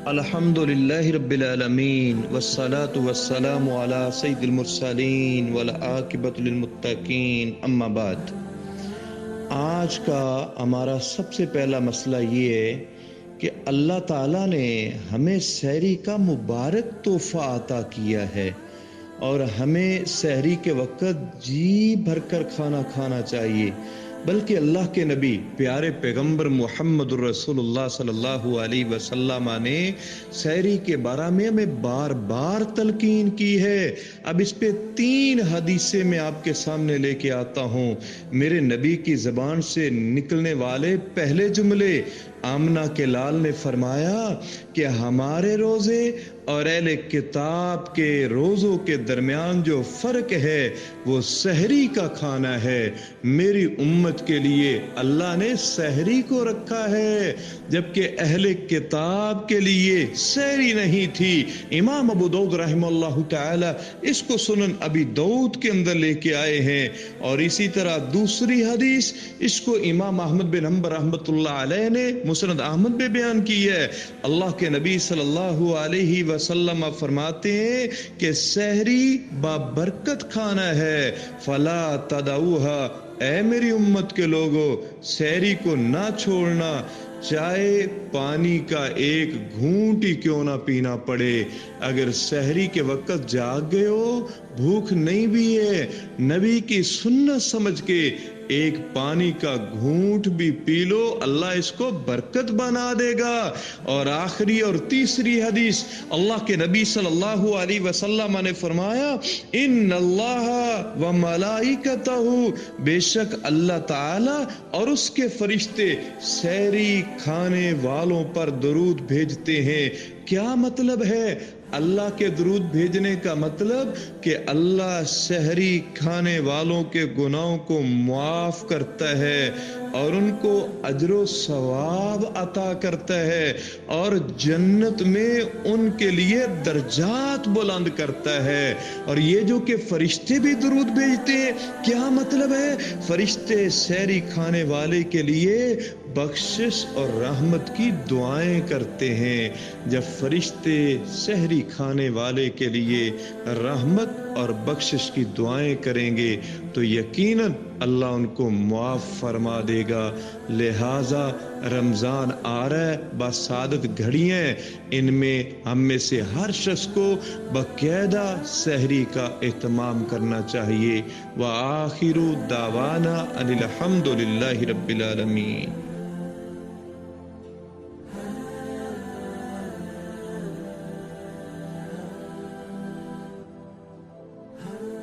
الحمدللہ رب العالمین والصلاة والسلام علی سید المرسلین والعاقبۃ للمتقین اما بعد۔ آج کا ہمارا سب سے پہلا مسئلہ یہ ہے کہ اللہ تعالیٰ نے ہمیں سحری کا مبارک تحفہ عطا کیا ہے اور ہمیں سحری کے وقت جی بھر کر کھانا کھانا چاہیے، بلکہ اللہ کے نبی پیارے پیغمبر محمد رسول اللہ صلی اللہ علیہ وسلم نے سحری کے بارے میں ہمیں بار بار تلقین کی ہے۔ اب اس پہ 3 حدیثیں میں آپ کے سامنے لے کے آتا ہوں۔ میرے نبی کی زبان سے نکلنے والے پہلے جملے، آمنہ کے لال نے فرمایا کہ ہمارے روزے اور اہل کتاب کے روزوں کے درمیان جو فرق ہے وہ سحری کا کھانا ہے۔ میری امت کے لیے اللہ نے سحری کو رکھا ہے، جبکہ اہل کتاب کے لیے سحری نہیں تھی۔ امام ابو داؤد رحمہ اللہ تعالی اس کو سنن ابی داؤد کے اندر لے کے آئے ہیں، اور اسی طرح دوسری حدیث اس کو امام احمد بن حنبل رحمۃ اللہ علیہ نے مسند احمد میں بیان کی ہے۔ اللہ کے نبی صلی اللہ علیہ وسلم فرماتے ہیں کہ سحری بابرکت کھانا ہے، فلا تدعوها، اے میری امت کے لوگوں سحری کو نہ چھوڑنا، چاہے پانی کا ایک گھونٹ ہی کیوں نہ پینا پڑے۔ اگر سحری کے وقت جاگ گئے ہو، بھوک نہیں بھی ہے، نبی کی سنت سمجھ کے ایک پانی کا گھونٹ بھی پی لو، اللہ اس کو برکت بنا دے گا۔ اور آخری اور تیسری حدیث اللہ کے نبی صلی اللہ علیہ وسلم نے فرمایا، ان اللہ و ملائکتہ، بے شک اللہ تعالی اور اس کے فرشتے سحری کھانے والوں پر درود بھیجتے ہیں۔ کیا مطلب ہے اللہ کے درود بھیجنے کا؟ مطلب کہ اللہ سحری کھانے والوں کے گناہوں کو معاف کرتا ہے اور ان کو اجر و ثواب عطا کرتا ہے، اور جنت میں ان کے لیے درجات بلند کرتا ہے۔ اور یہ جو کہ فرشتے بھی درود بھیجتے ہیں، کیا مطلب ہے؟ فرشتے سحری کھانے والے کے لیے بخشش اور رحمت کی دعائیں کرتے ہیں۔ جب فرشتے سحری کھانے والے کے لیے رحمت اور بخشش کی دعائیں کریں گے تو یقیناً اللہ ان کو معاف فرما دے گا۔ لہٰذا رمضان آ رہا ہے، بسعادت گھڑیاں، ان میں ہم میں سے ہر شخص کو باقاعدہ سحری کا اہتمام کرنا چاہیے۔ وآخر دعوانا ان الحمد للہ رب العالمین۔